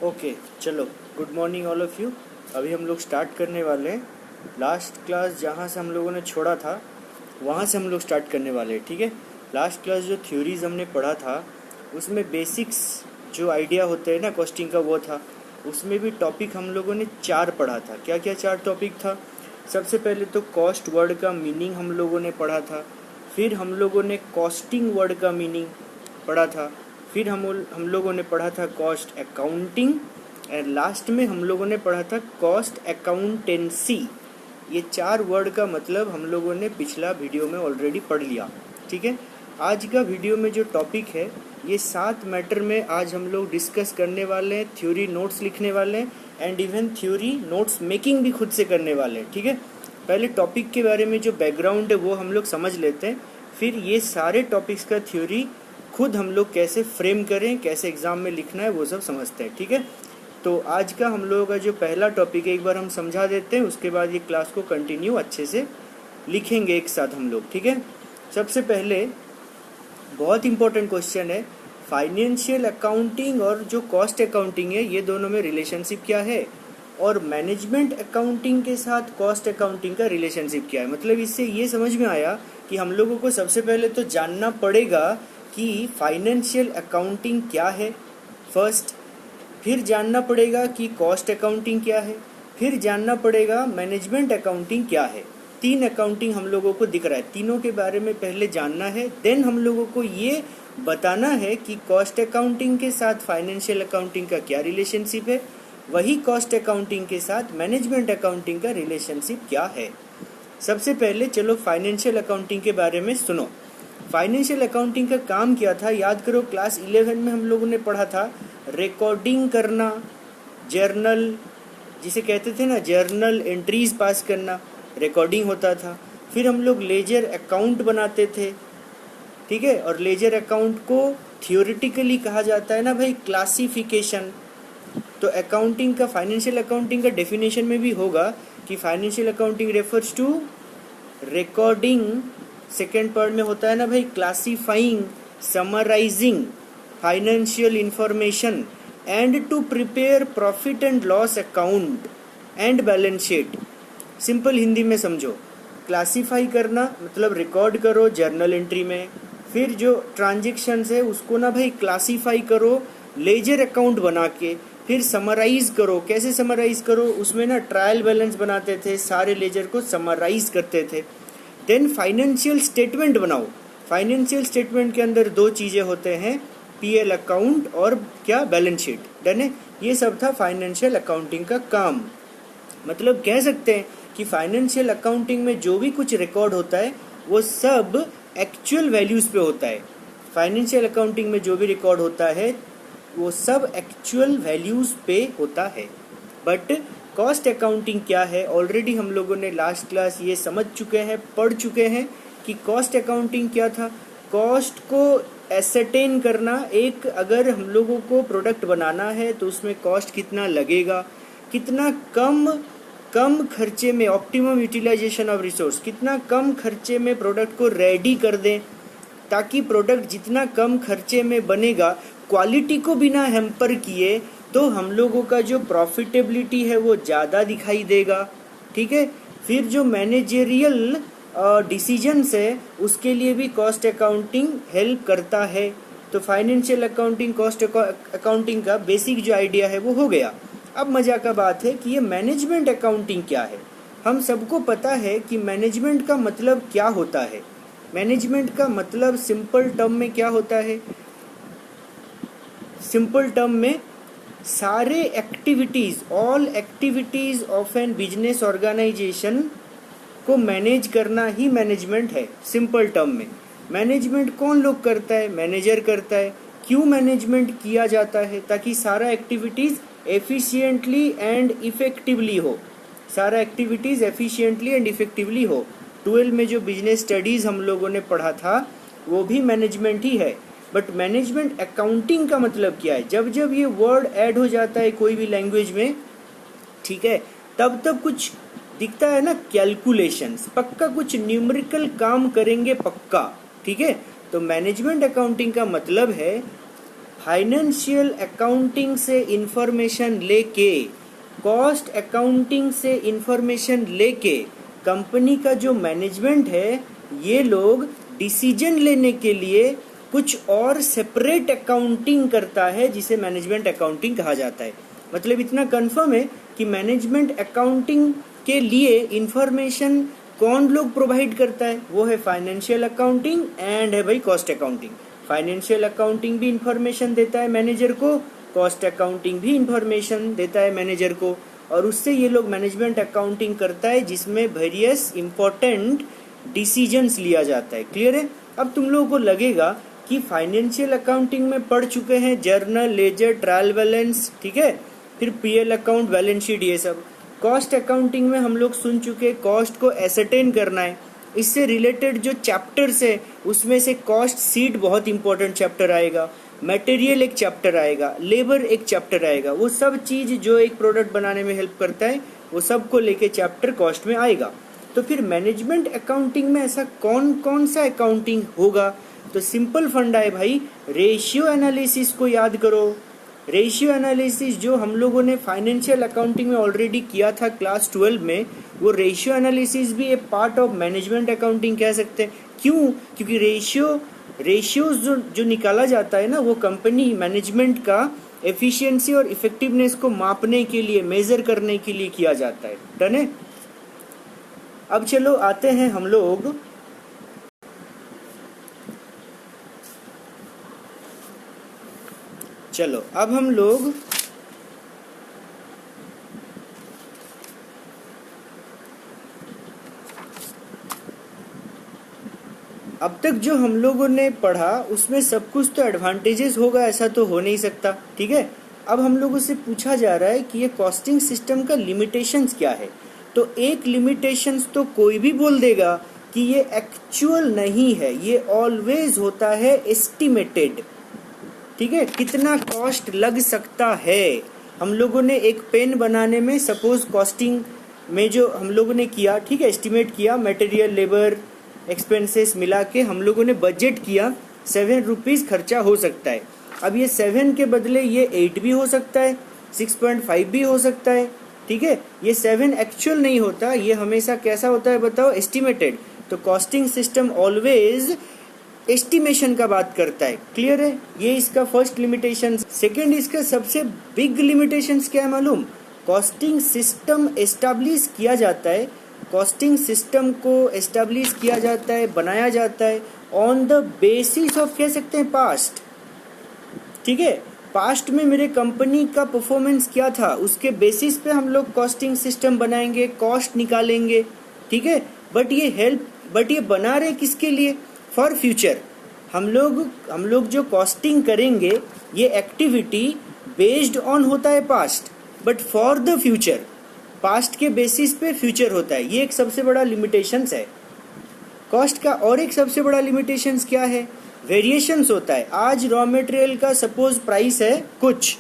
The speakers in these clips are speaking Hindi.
ओके चलो, good morning all of you. अभी हम लोग स्टार्ट करने वाले हैं। लास्ट क्लास जहाँ से हम लोगों ने छोड़ा था वहाँ से हम लोग स्टार्ट करने वाले हैं, ठीक है। लास्ट क्लास जो थ्योरीज हमने पढ़ा था उसमें बेसिक्स जो आइडिया होते हैं ना कॉस्टिंग का वो था। उसमें भी टॉपिक हम लोगों ने 4 पढ़ा था। क्या क्या 4 टॉपिक था? सबसे पहले तो कॉस्ट वर्ड का मीनिंग हम लोगों ने पढ़ा था। फिर हम लोगों ने कॉस्टिंग वर्ड का मीनिंग पढ़ा था। फिर हम लोगों ने पढ़ा था कॉस्ट अकाउंटिंग। और लास्ट में हम लोगों ने पढ़ा था कॉस्ट अकाउंटेंसी। ये 4 वर्ड का मतलब हम लोगों ने पिछला वीडियो में ऑलरेडी पढ़ लिया, ठीक है। आज का वीडियो में जो टॉपिक है ये 7 मैटर में आज हम लोग डिस्कस करने वाले हैं। थ्योरी नोट्स लिखने वाले हैं and even theory notes making भी खुद से करने वाले हैं, ठीक है। पहले टॉपिक के बारे में जो बैकग्राउंड है वो हम लोग समझ लेते हैं, फिर ये सारे टॉपिक्स का थ्योरी खुद हम लोग कैसे फ्रेम करें, कैसे एग्ज़ाम में लिखना है वो सब समझते हैं, ठीक है। तो आज का हम लोगों का जो पहला टॉपिक है एक बार हम समझा देते हैं, उसके बाद ये क्लास को कंटिन्यू अच्छे से लिखेंगे एक साथ हम लोग, ठीक है। सबसे पहले बहुत इंपॉर्टेंट क्वेश्चन है, फाइनेंशियल अकाउंटिंग और जो कॉस्ट अकाउंटिंग है ये दोनों में रिलेशनशिप क्या है, और मैनेजमेंट अकाउंटिंग के साथ कॉस्ट अकाउंटिंग का रिलेशनशिप क्या है। मतलब इससे ये समझ में आया कि हम लोगों को सबसे पहले तो जानना पड़ेगा कि फाइनेंशियल अकाउंटिंग क्या है फर्स्ट, फिर जानना पड़ेगा कि कॉस्ट अकाउंटिंग क्या है, फिर जानना पड़ेगा मैनेजमेंट अकाउंटिंग क्या है। 3 अकाउंटिंग हम लोगों को दिख रहा है, तीनों के बारे में पहले जानना है। देन हम लोगों को ये बताना है कि कॉस्ट अकाउंटिंग के साथ फाइनेंशियल अकाउंटिंग का क्या रिलेशनशिप है, वही कॉस्ट अकाउंटिंग के साथ मैनेजमेंट अकाउंटिंग का रिलेशनशिप क्या है। सबसे पहले चलो फाइनेंशियल अकाउंटिंग के बारे में सुनो। फाइनेंशियल अकाउंटिंग का काम क्या था याद करो। क्लास 11 में हम लोगों ने पढ़ा था रिकॉर्डिंग करना, जर्नल जिसे कहते थे ना, जर्नल एंट्रीज पास करना, रिकॉर्डिंग होता था। फिर हम लोग लेजर अकाउंट बनाते थे, ठीक है। और लेजर अकाउंट को थियोरेटिकली कहा जाता है ना भाई क्लासिफिकेशन। तो अकाउंटिंग का, फाइनेंशियल अकाउंटिंग का डेफिनेशन में भी होगा कि financial accounting refers to recording, second part में होता है ना भाई classifying, summarising financial information and to prepare profit and loss account and balance sheet. Simple Hindi में समझो, क्लासीफाई करना मतलब रिकॉर्ड करो जर्नल एंट्री में, फिर जो ट्रांजेक्शन्स है उसको ना भाई क्लासीफाई करो लेजर अकाउंट बना के, फिर समराइज करो। कैसे समराइज करो? उसमें ना ट्रायल बैलेंस बनाते थे, सारे लेजर को समराइज करते थे। देन फाइनेंशियल स्टेटमेंट बनाओ। फाइनेंशियल स्टेटमेंट के अंदर 2 चीज़ें होते हैं, पीएल अकाउंट और क्या, बैलेंस शीट। डन है। ये सब था फाइनेंशियल अकाउंटिंग का काम। मतलब कह सकते हैं कि फाइनेंशियल अकाउंटिंग में जो भी कुछ रिकॉर्ड होता है वो सब एक्चुअल वैल्यूज पे होता है। फाइनेंशियल अकाउंटिंग में जो भी रिकॉर्ड होता है वो सब एक्चुअल वैल्यूज पे होता है। बट कॉस्ट अकाउंटिंग क्या है, ऑलरेडी हम लोगों ने लास्ट क्लास ये समझ चुके हैं, पढ़ चुके हैं कि कॉस्ट अकाउंटिंग क्या था। कॉस्ट को एसरटेन करना, एक अगर हम लोगों को प्रोडक्ट बनाना है तो उसमें कॉस्ट कितना लगेगा, कितना कम खर्चे में, ऑप्टिमम यूटिलाइजेशन ऑफ रिसोर्स, कितना कम खर्चे में प्रोडक्ट को रेडी कर दें ताकि प्रोडक्ट जितना कम खर्चे में बनेगा, क्वालिटी को बिना हैम्पर किए, तो हम लोगों का जो प्रॉफिटेबिलिटी है वो ज़्यादा दिखाई देगा, ठीक है। फिर जो मैनेजेरियल डिसीजंस है उसके लिए भी कॉस्ट अकाउंटिंग हेल्प करता है। तो फाइनेंशियल अकाउंटिंग, कॉस्ट अकाउंटिंग का बेसिक जो आइडिया है वो हो गया। अब मज़ा का बात है कि ये मैनेजमेंट अकाउंटिंग क्या है। हम सबको पता है कि मैनेजमेंट का मतलब क्या होता है। मैनेजमेंट का मतलब सिंपल टर्म में क्या होता है? सिंपल टर्म में सारे activities, all activities of an business organisation को मैनेज करना ही मैनेजमेंट है। सिंपल टर्म में मैनेजमेंट कौन लोग करता है? मैनेजर करता है। क्यों मैनेजमेंट किया जाता है? ताकि सारा एक्टिविटीज़ एफिशिएंटली एंड इफेक्टिवली हो, सारा एक्टिविटीज़ एफिशिएंटली एंड इफेक्टिवली हो। 12 में जो बिजनेस स्टडीज़ हम लोगों ने पढ़ा था वो भी मैनेजमेंट ही है। बट मैनेजमेंट अकाउंटिंग का मतलब क्या है? जब जब ये वर्ड ऐड हो जाता है कोई भी लैंग्वेज में, ठीक है, तब तब कुछ दिखता है ना, कैलकुलेशंस, पक्का कुछ न्यूमेरिकल काम करेंगे पक्का, ठीक है। तो मैनेजमेंट अकाउंटिंग का मतलब है फाइनेंशियल अकाउंटिंग से इंफॉर्मेशन लेके, कॉस्ट अकाउंटिंग से इंफॉर्मेशन लेके कंपनी का जो मैनेजमेंट है, ये लोग डिसीजन लेने के लिए कुछ और सेपरेट अकाउंटिंग करता है, जिसे मैनेजमेंट अकाउंटिंग कहा जाता है। मतलब इतना कंफर्म है कि मैनेजमेंट अकाउंटिंग के लिए इंफॉर्मेशन कौन लोग प्रोवाइड करता है, वो है फाइनेंशियल अकाउंटिंग एंड है भाई कॉस्ट अकाउंटिंग। फाइनेंशियल अकाउंटिंग भी इंफॉर्मेशन देता है मैनेजर को, कॉस्ट अकाउंटिंग भी इंफॉर्मेशन देता है मैनेजर को, और उससे ये लोग मैनेजमेंट अकाउंटिंग करता है, जिसमें वेरियस इंपॉर्टेंट डिसीजंस लिया जाता है। क्लियर है? अब तुम लोगों को लगेगा कि फाइनेंशियल अकाउंटिंग में पढ़ चुके हैं जर्नल, लेजर, ट्रायल बैलेंस, ठीक है, फिर पीएल अकाउंट, बैलेंस शीट, ये सब। कॉस्ट अकाउंटिंग में हम लोग सुन चुके कॉस्ट को एसरटेन करना है। इससे रिलेटेड जो चैप्टर्स है उसमें से कॉस्ट सीट बहुत इंपॉर्टेंट चैप्टर आएगा, मटेरियल एक चैप्टर आएगा, लेबर एक चैप्टर आएगा। वो सब चीज जो एक प्रोडक्ट बनाने में हेल्प करता है वो सबको लेके चैप्टर कॉस्ट में आएगा। तो फिर मैनेजमेंट अकाउंटिंग में ऐसा कौन कौन सा अकाउंटिंग होगा? तो सिंपल फंडा है भाई, रेशियो एनालिसिस को याद करो। रेशियो एनालिसिस जो हम लोगों ने फाइनेंशियल अकाउंटिंग में ऑलरेडी किया था क्लास 12 में, वो रेशियो एनालिसिस भी एक पार्ट ऑफ मैनेजमेंट अकाउंटिंग कह सकते हैं। क्यों? क्योंकि रेशियोज जो निकाला जाता है ना, वो कंपनी मैनेजमेंट का एफिशिएंसी और इफेक्टिवनेस को मापने के लिए, मेजर करने के लिए किया जाता है। डन है? अब चलो आते हैं हम लोग अब हम लोग अब तक जो हम लोगों ने पढ़ा उसमें सब कुछ तो एडवांटेजेस होगा ऐसा तो हो नहीं सकता, ठीक है। अब हम लोगों से पूछा जा रहा है कि ये कॉस्टिंग सिस्टम का लिमिटेशंस क्या है। तो एक लिमिटेशंस तो कोई भी बोल देगा कि ये एक्चुअल नहीं है, ये ऑलवेज होता है एस्टिमेटेड, ठीक है। कितना कॉस्ट लग सकता है। हम लोगों ने एक पेन बनाने में सपोज कॉस्टिंग में जो हम लोगों ने किया, ठीक है, एस्टिमेट किया, मटेरियल, लेबर, एक्सपेंसेस मिला के हम लोगों ने बजट किया 7 रुपीज खर्चा हो सकता है। अब ये 7 के बदले ये 8 भी हो सकता है, 6.5 भी हो सकता है, ठीक है। ये 7 एक्चुअल नहीं होता, ये हमेशा कैसा होता है बताओ? एस्टिमेटेड। तो कॉस्टिंग सिस्टम ऑलवेज एस्टिमेशन का बात करता है। क्लियर है? ये इसका फर्स्ट लिमिटेशन। सेकंड, इसका सबसे बिग लिमिटेशंस क्या है मालूम? कॉस्टिंग सिस्टम एस्टैब्लिश किया जाता है, कॉस्टिंग सिस्टम को एस्टैब्लिश किया जाता है, बनाया जाता है ऑन द बेसिस ऑफ, कह सकते हैं, पास्ट, ठीक है। पास्ट में मेरे कंपनी का परफॉर्मेंस क्या था, उसके बेसिस पे हम लोग कॉस्टिंग सिस्टम बनाएंगे, कॉस्ट निकालेंगे, ठीक है। बट ये बना रहे किसके लिए? For future. हम लोग जो कॉस्टिंग करेंगे ये एक्टिविटी बेस्ड ऑन होता है past, but for the future, past के बेसिस पे फ्यूचर होता है। ये एक सबसे बड़ा लिमिटेशंस है कॉस्ट का। और एक सबसे बड़ा लिमिटेशंस क्या है? वेरिएशंस होता है। आज रॉ मटेरियल का सपोज प्राइस है कुछ,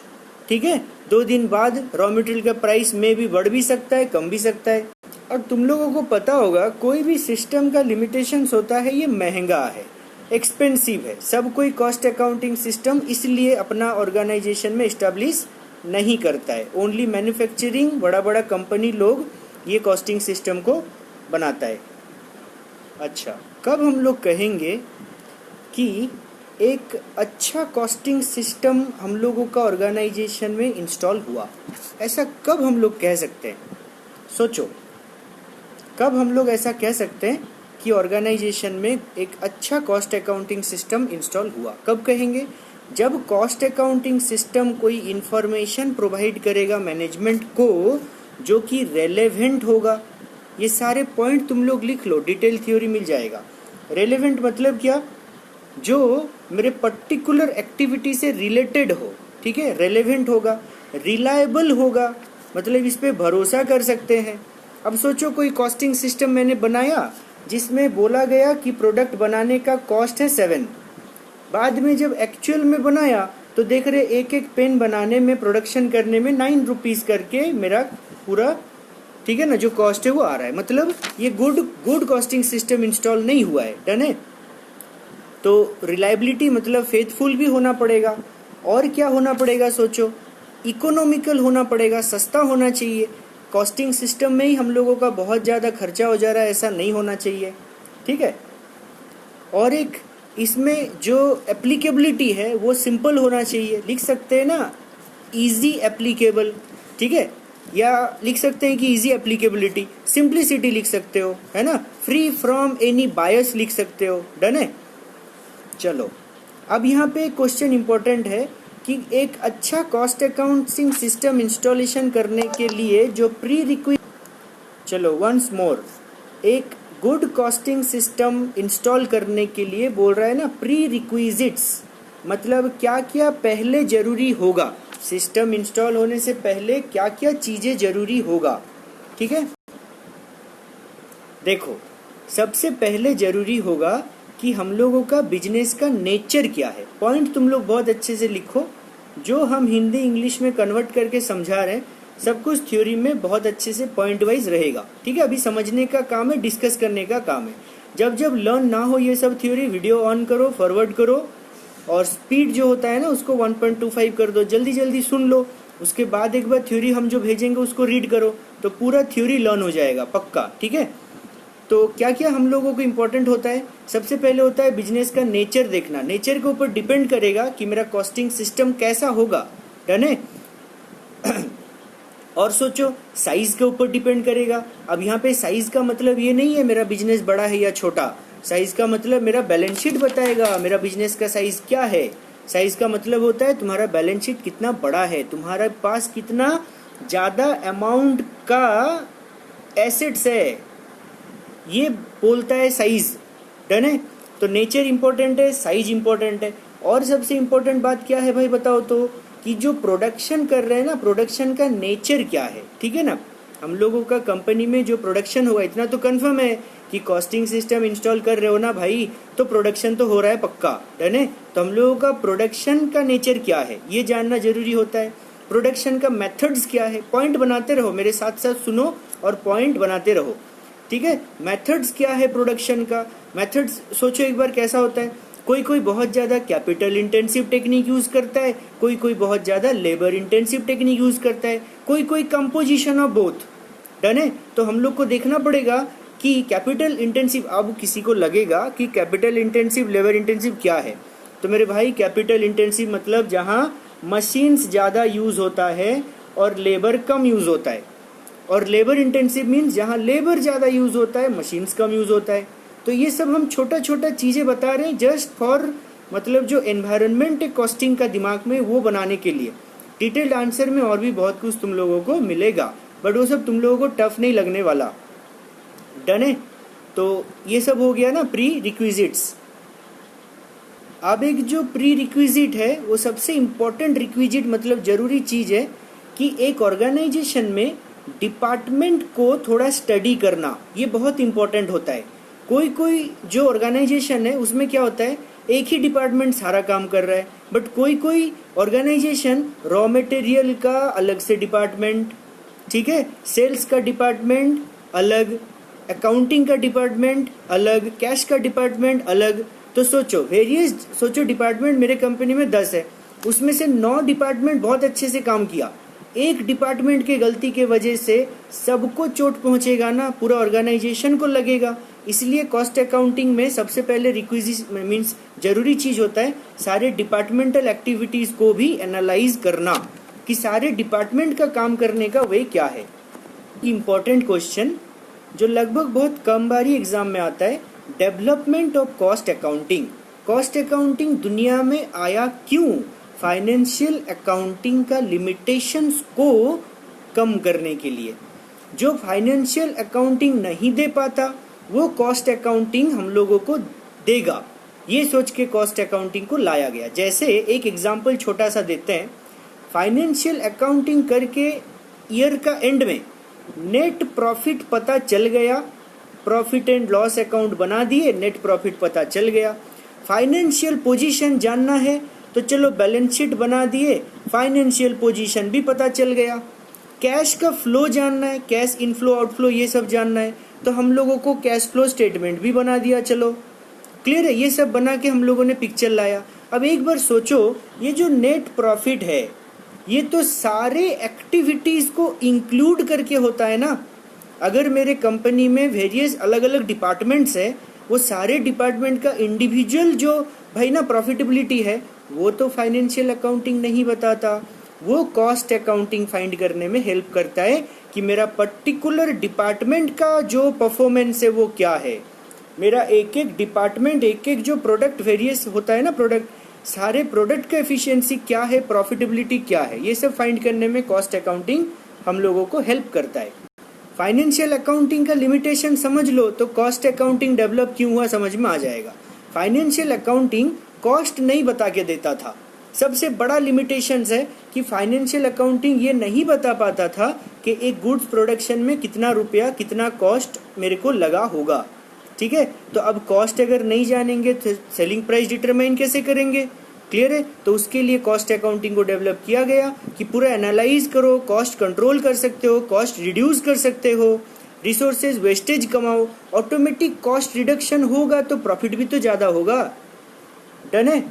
ठीक है, 2 दिन बाद रॉ मटेरियल का प्राइस में भी बढ़ भी सकता है, कम भी सकता है। और तुम लोगों को पता होगा कोई भी सिस्टम का लिमिटेशंस होता है, ये महंगा है, एक्सपेंसिव है। सब कोई कॉस्ट अकाउंटिंग सिस्टम इसलिए अपना ऑर्गेनाइजेशन में एस्टैब्लिश नहीं करता है। ओनली मैन्युफैक्चरिंग, बड़ा बड़ा कंपनी लोग ये कॉस्टिंग सिस्टम को बनाता है। अच्छा, कब हम लोग कहेंगे कि एक अच्छा कॉस्टिंग सिस्टम हम लोगों का ऑर्गेनाइजेशन में इंस्टॉल हुआ? ऐसा कब हम लोग कह सकते हैं? सोचो, कब हम लोग ऐसा कह सकते हैं कि ऑर्गेनाइजेशन में एक अच्छा कॉस्ट अकाउंटिंग सिस्टम इंस्टॉल हुआ? कब कहेंगे? जब कॉस्ट अकाउंटिंग सिस्टम कोई इंफॉर्मेशन प्रोवाइड करेगा मैनेजमेंट को जो कि रेलेवेंट होगा। ये सारे पॉइंट तुम लोग लिख लो, डिटेल थ्योरी मिल जाएगा। रेलेवेंट मतलब क्या? जो मेरे पर्टिकुलर एक्टिविटी से रिलेटेड हो, ठीक है, रेलेवेंट होगा। रिलायबल होगा, मतलब इस पे भरोसा कर सकते हैं। अब सोचो कोई कॉस्टिंग सिस्टम मैंने बनाया जिसमें बोला गया कि प्रोडक्ट बनाने का कॉस्ट है 7, बाद में जब एक्चुअल में बनाया तो देख रहे एक एक पेन बनाने में, प्रोडक्शन करने में 9 रुपीज करके मेरा पूरा, ठीक है ना, जो कॉस्ट है वो आ रहा है। मतलब ये गुड कॉस्टिंग सिस्टम इंस्टॉल नहीं हुआ है। डन है? तो रिलायबिलिटी मतलब फेथफुल भी होना पड़ेगा। और क्या होना पड़ेगा सोचो, इकोनॉमिकल होना पड़ेगा, सस्ता होना चाहिए। कॉस्टिंग सिस्टम में ही हम लोगों का बहुत ज़्यादा खर्चा हो जा रहा है, ऐसा नहीं होना चाहिए, ठीक है। और एक इसमें जो एप्लीकेबिलिटी है वो सिंपल होना चाहिए, लिख सकते हैं ना इजी एप्लीकेबल, ठीक है, या लिख सकते हैं कि इजी एप्लीकेबिलिटी, सिंप्लिसिटी लिख सकते हो, है ना, फ्री फ्रॉम एनी बायस लिख सकते हो, डन है। चलो अब यहाँ पे क्वेश्चन इंपॉर्टेंट है कि एक अच्छा कॉस्ट अकाउंटिंग सिस्टम इंस्टॉलेशन करने के लिए जो प्री रिक्विजिट, चलो वंस मोर, एक गुड कॉस्टिंग सिस्टम इंस्टॉल करने के लिए बोल रहा है ना प्री रिक्विजिट्स, मतलब क्या क्या पहले जरूरी होगा, सिस्टम इंस्टॉल होने से पहले क्या क्या चीजें जरूरी होगा, ठीक है। देखो सबसे पहले जरूरी होगा कि हम लोगों का बिजनेस का नेचर क्या है। पॉइंट तुम लोग बहुत अच्छे से लिखो, जो हम हिंदी इंग्लिश में कन्वर्ट करके समझा रहे हैं सब कुछ थ्योरी में बहुत अच्छे से पॉइंट वाइज रहेगा, ठीक है। अभी समझने का काम है, डिस्कस करने का काम है। जब जब लर्न ना हो ये सब थ्योरी, वीडियो ऑन करो, फॉरवर्ड करो, और स्पीड जो होता है ना उसको 1.25 कर दो, जल्दी जल्दी सुन लो। उसके बाद एक बार थ्योरी हम जो भेजेंगे उसको रीड करो, तो पूरा थ्योरी लर्न हो जाएगा पक्का, ठीक है। तो क्या क्या हम लोगों को इम्पोर्टेंट होता है, सबसे पहले होता है बिजनेस का नेचर देखना। नेचर के ऊपर डिपेंड करेगा कि मेरा कॉस्टिंग सिस्टम कैसा होगा, डन है। और सोचो साइज के ऊपर डिपेंड करेगा। अब यहाँ पे साइज का मतलब ये नहीं है मेरा बिजनेस बड़ा है या छोटा, साइज का मतलब मेरा बैलेंस शीट बताएगा मेरा बिजनेस का साइज क्या है। साइज का मतलब होता है तुम्हारा बैलेंस शीट कितना बड़ा है, तुम्हारे पास कितना ज्यादा अमाउंट का एसेट्स है, ये बोलता है साइज, डन है। तो नेचर इंपॉर्टेंट है, साइज इंपॉर्टेंट है। और सबसे इंपॉर्टेंट बात क्या है भाई बताओ तो, कि जो प्रोडक्शन कर रहे हैं ना, प्रोडक्शन का नेचर क्या है, ठीक है ना। हम लोगों का कंपनी में जो प्रोडक्शन होगा इतना तो कंफर्म है कि कॉस्टिंग सिस्टम इंस्टॉल कर रहे हो ना भाई, तो प्रोडक्शन तो हो रहा है पक्का, डन है। तो हम लोगों का प्रोडक्शन का नेचर क्या है ये जानना जरूरी होता है। प्रोडक्शन का मेथड्स क्या है, पॉइंट बनाते रहो, मेरे साथ साथ सुनो और पॉइंट बनाते रहो, ठीक है। मेथड्स क्या है प्रोडक्शन का, मेथड्स सोचो एक बार कैसा होता है। कोई कोई बहुत ज्यादा कैपिटल इंटेंसिव टेक्निक यूज करता है, कोई कोई बहुत ज्यादा लेबर इंटेंसिव टेक्निक यूज करता है, कोई कोई कंपोजिशन ऑफ बोथ, डन है। तो हम लोग को देखना पड़ेगा कि कैपिटल इंटेंसिव, अब किसी को लगेगा कि कैपिटल इंटेंसिव लेबर इंटेंसिव क्या है, तो मेरे भाई कैपिटल इंटेंसिव मतलब जहां मशीन्स ज्यादा यूज होता है और लेबर कम यूज होता है, और लेबर इंटेंसिव मीन्स जहां लेबर ज्यादा यूज होता है मशीन्स कम यूज होता है। तो ये सब हम छोटा छोटा चीजें बता रहे हैं जस्ट फॉर, मतलब जो एनवायरनमेंट है कॉस्टिंग का दिमाग में वो बनाने के लिए। डिटेल्ड आंसर में और भी बहुत कुछ तुम लोगों को मिलेगा, बट वो सब तुम लोगों को टफ नहीं लगने वाला, डन है। तो ये सब हो गया ना प्री रिक्विजिट्स। अब एक जो प्री रिक्विजिट है वो सबसे इंपॉर्टेंट रिक्विजिट, मतलब जरूरी चीज है कि एक ऑर्गेनाइजेशन में डिपार्टमेंट को थोड़ा स्टडी करना, ये बहुत इंपॉर्टेंट होता है। कोई कोई जो ऑर्गेनाइजेशन है उसमें क्या होता है, एक ही डिपार्टमेंट सारा काम कर रहा है, बट कोई कोई ऑर्गेनाइजेशन रॉ मटेरियल का अलग से डिपार्टमेंट, ठीक है, सेल्स का डिपार्टमेंट अलग, अकाउंटिंग का डिपार्टमेंट अलग, कैश का डिपार्टमेंट अलग। तो सोचो वेरियस, सोचो डिपार्टमेंट मेरे कंपनी में 10 है, उसमें से 9 डिपार्टमेंट बहुत अच्छे से काम किया, एक डिपार्टमेंट के गलती के वजह से सबको चोट पहुंचेगा ना, पूरा ऑर्गेनाइजेशन को लगेगा। इसलिए कॉस्ट अकाउंटिंग में सबसे पहले रिक्विजिट मीन्स जरूरी चीज होता है सारे डिपार्टमेंटल एक्टिविटीज को भी एनालाइज करना कि सारे डिपार्टमेंट का काम करने का वे क्या है। इम्पोर्टेंट क्वेश्चन जो लगभग बहुत कम बारी एग्जाम में आता है, development of cost accounting. Cost accounting दुनिया में आया क्यों, फाइनेंशियल अकाउंटिंग का लिमिटेशंस को कम करने के लिए। जो फाइनेंशियल अकाउंटिंग नहीं दे पाता वो कॉस्ट अकाउंटिंग हम लोगों को देगा, ये सोच के कॉस्ट अकाउंटिंग को लाया गया। जैसे एक एग्जांपल छोटा सा देते हैं, फाइनेंशियल अकाउंटिंग करके ईयर का एंड में नेट प्रॉफिट पता चल गया, प्रॉफिट एंड लॉस अकाउंट बना दिए, नेट प्रॉफिट पता चल गया। फाइनेंशियल पोजीशन जानना है तो चलो बैलेंस शीट बना दिए, फाइनेंशियल पोजीशन भी पता चल गया। कैश का फ्लो जानना है, कैश इनफ्लो आउटफ्लो ये सब जानना है तो हम लोगों को कैश फ्लो स्टेटमेंट भी बना दिया, चलो क्लियर है। ये सब बना के हम लोगों ने पिक्चर लाया। अब एक बार सोचो, ये जो नेट प्रॉफिट है ये तो सारे एक्टिविटीज़ को इंक्लूड करके होता है ना। अगर मेरे कंपनी में वेरियस अलग अलग डिपार्टमेंट्स है, वो सारे डिपार्टमेंट का इंडिविजुअल जो भाई ना प्रॉफिटेबिलिटी है वो तो फाइनेंशियल अकाउंटिंग नहीं बताता। वो कॉस्ट अकाउंटिंग फाइंड करने में हेल्प करता है कि मेरा पर्टिकुलर डिपार्टमेंट का जो परफॉर्मेंस है वो क्या है, मेरा एक एक डिपार्टमेंट एक एक जो प्रोडक्ट वेरियस होता है ना प्रोडक्ट, सारे प्रोडक्ट का एफिशिएंसी क्या है, प्रॉफिटेबिलिटी क्या है, ये सब फाइंड करने में कॉस्ट अकाउंटिंग हम लोगों को हेल्प करता है। फाइनेंशियल अकाउंटिंग का लिमिटेशन समझ लो तो कॉस्ट अकाउंटिंग डेवलप क्यों हुआ समझ में आ जाएगा। फाइनेंशियल अकाउंटिंग कॉस्ट नहीं बता के देता था। सबसे बड़ा लिमिटेशन है कि फाइनेंशियल अकाउंटिंग ये नहीं बता पाता था कि एक गुड्स प्रोडक्शन में कितना रुपया कितना कॉस्ट मेरे को लगा होगा। ठीक है, तो अब कॉस्ट अगर नहीं जानेंगे तो सेलिंग प्राइस डिटरमाइन कैसे करेंगे? क्लियर है। तो उसके लिए कॉस्ट अकाउंटिंग को डेवलप किया गया कि पूरा एनालाइज करो, कॉस्ट कंट्रोल कर सकते हो, कॉस्ट रिड्यूस कर सकते हो, रिसोर्सेज वेस्टेज कमाओ, ऑटोमेटिक कॉस्ट रिडक्शन होगा तो प्रॉफिट भी तो ज़्यादा होगा। डन है।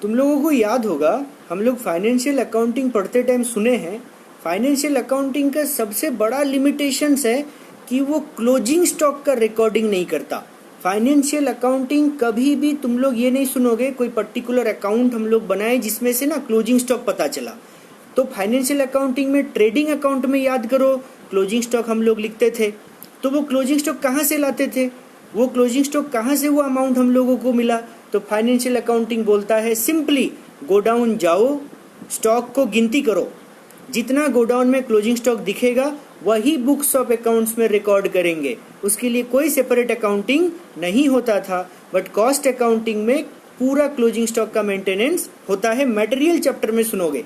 तुम लोगों को याद होगा हम लोग फाइनेंशियल अकाउंटिंग पढ़ते टाइम सुने हैं, फाइनेंशियल अकाउंटिंग का सबसे बड़ा लिमिटेशंस है कि वो क्लोजिंग स्टॉक का रिकॉर्डिंग नहीं करता। फाइनेंशियल अकाउंटिंग कभी भी तुम लोग ये नहीं सुनोगे कोई पर्टिकुलर अकाउंट हम लोग बनाए जिसमें से ना क्लोजिंग स्टॉक पता चला। तो फाइनेंशियल अकाउंटिंग में ट्रेडिंग अकाउंट में याद करो क्लोजिंग स्टॉक हम लोग लिखते थे, तो वो क्लोजिंग स्टॉक कहाँ से लाते थे, वो क्लोजिंग स्टॉक कहाँ से वो अमाउंट हम लोगों को मिला? तो फाइनेंशियल अकाउंटिंग बोलता है सिंपली गोडाउन जाओ, स्टॉक को गिनती करो, जितना गोडाउन में क्लोजिंग स्टॉक दिखेगा वही बुक्स ऑफ अकाउंट्स में रिकॉर्ड करेंगे। उसके लिए कोई सेपरेट अकाउंटिंग नहीं होता था। बट कॉस्ट अकाउंटिंग में पूरा क्लोजिंग स्टॉक का मेंटेनेंस होता है। मटेरियल चैप्टर में सुनोगे,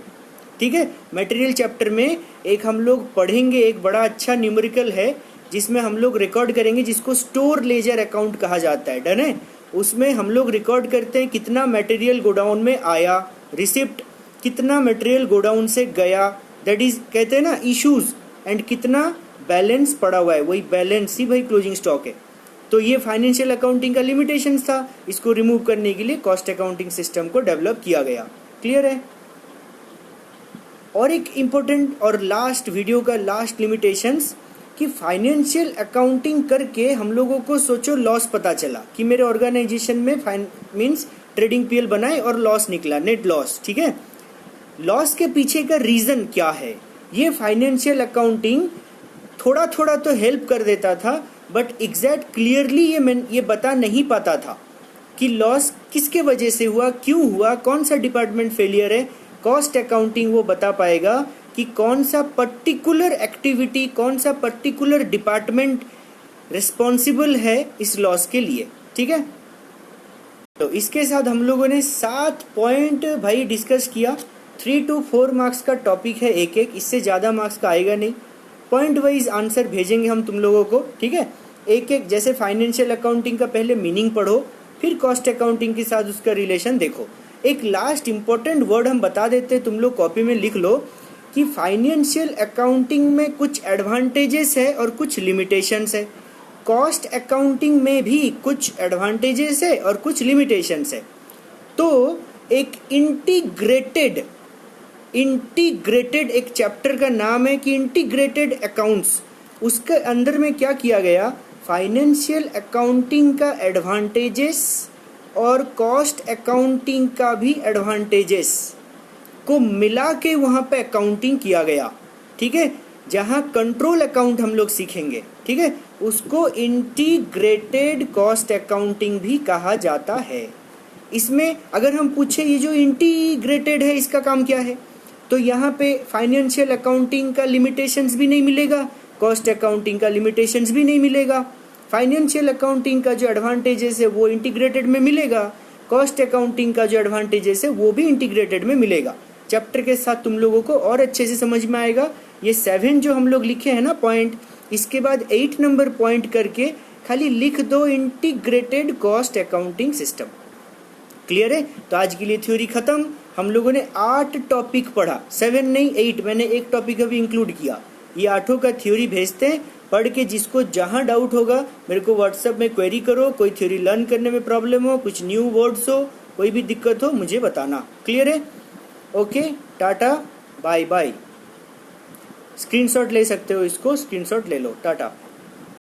ठीक है। मटेरियल चैप्टर में एक हम लोग पढ़ेंगे, एक बड़ा अच्छा न्यूमेरिकल है जिसमें हम लोग रिकॉर्ड करेंगे, जिसको स्टोर लेजर अकाउंट कहा जाता है। डन है। उसमें हम लोग रिकॉर्ड करते हैं कितना मटेरियल गोडाउन में आया, रिसिप्ट, कितना मटेरियल गोडाउन से गया, दैट इज कहते हैं ना इश्यूज, एंड कितना बैलेंस पड़ा हुआ है, वही बैलेंस ही भाई क्लोजिंग स्टॉक है। तो ये फाइनेंशियल अकाउंटिंग का लिमिटेशन था, इसको रिमूव करने के लिए कॉस्ट अकाउंटिंग सिस्टम को डेवलप किया गया। क्लियर है। और एक इम्पोर्टेंट और लास्ट वीडियो का लास्ट लिमिटेशंस कि फाइनेंशियल अकाउंटिंग करके हम लोगों को सोचो लॉस पता चला कि मेरे ऑर्गेनाइजेशन में मीन्स ट्रेडिंग पीएल बनाए और लॉस निकला, नेट लॉस। ठीक है, लॉस के पीछे का रीजन क्या है, ये फाइनेंशियल अकाउंटिंग थोड़ा थोड़ा तो हेल्प कर देता था, बट एग्जैक्ट क्लियरली ये बता नहीं पाता था कि लॉस किसके वजह से हुआ, क्यों हुआ, कौन सा डिपार्टमेंट फेलियर है। कॉस्ट अकाउंटिंग वो बता पाएगा कि कौन सा पर्टिकुलर एक्टिविटी, कौन सा पर्टिकुलर डिपार्टमेंट रिस्पॉन्सिबल है इस लॉस के लिए। ठीक है, तो इसके साथ हम लोगों ने 7 पॉइंट भाई डिस्कस किया। 3 to 4 मार्क्स का टॉपिक है एक एक, इससे ज़्यादा मार्क्स का आएगा नहीं। पॉइंट वाइज आंसर भेजेंगे हम तुम लोगों को। ठीक है, एक एक जैसे फाइनेंशियल अकाउंटिंग का पहले मीनिंग पढ़ो, फिर कॉस्ट अकाउंटिंग के साथ उसका रिलेशन देखो। एक लास्ट इंपॉर्टेंट वर्ड हम बता देते, तुम लोग कॉपी में लिख लो कि फाइनेंशियल अकाउंटिंग में कुछ एडवांटेजेस है और कुछ लिमिटेशंस है। कॉस्ट अकाउंटिंग में भी कुछ एडवांटेजेस है और कुछ लिमिटेशंस है। तो एक इंटीग्रेटेड एक चैप्टर का नाम है कि इंटीग्रेटेड अकाउंट्स, उसके अंदर में क्या किया गया, फाइनेंशियल अकाउंटिंग का एडवांटेजेस और कॉस्ट अकाउंटिंग का भी एडवांटेजेस को मिला के वहाँ पे अकाउंटिंग किया गया। ठीक है, जहाँ कंट्रोल अकाउंट हम लोग सीखेंगे, ठीक है, उसको इंटीग्रेटेड कॉस्ट अकाउंटिंग भी कहा जाता है। इसमें अगर हम पूछे ये जो इंटीग्रेटेड है इसका काम क्या है, तो यहाँ पे फाइनेंशियल अकाउंटिंग का लिमिटेशंस भी नहीं मिलेगा, कॉस्ट अकाउंटिंग का लिमिटेशंस भी नहीं मिलेगा। फाइनेंशियल अकाउंटिंग का जो एडवांटेजेस है वो इंटीग्रेटेड में मिलेगा, कॉस्ट अकाउंटिंग का जो एडवांटेजेस है वो भी इंटीग्रेटेड में मिलेगा। चैप्टर के साथ तुम लोगों को और अच्छे से समझ में आएगा। ये 7 जो हम लोग लिखे हैं ना पॉइंट, इसके बाद 8 नंबर पॉइंट करके खाली लिख दो integrated cost accounting system. Clear है। तो आज के लिए थ्योरी खत्म। हम लोगों ने 8 टॉपिक पढ़ा, 7 नहीं 8, मैंने एक टॉपिक अभी इंक्लूड किया। ये 8 का थ्योरी भेजते हैं पढ़ के जिसको जहाँ डाउट होगा मेरे को व्हाट्सएप में क्वेरी करो। कोई थ्योरी लर्न करने में प्रॉब्लम हो, कुछ न्यू वर्ड्स हो, कोई भी दिक्कत हो, मुझे बताना। क्लियर है? ओके, टाटा बाय बाय। स्क्रीनशॉट ले सकते हो, इसको स्क्रीनशॉट ले लो। टाटा।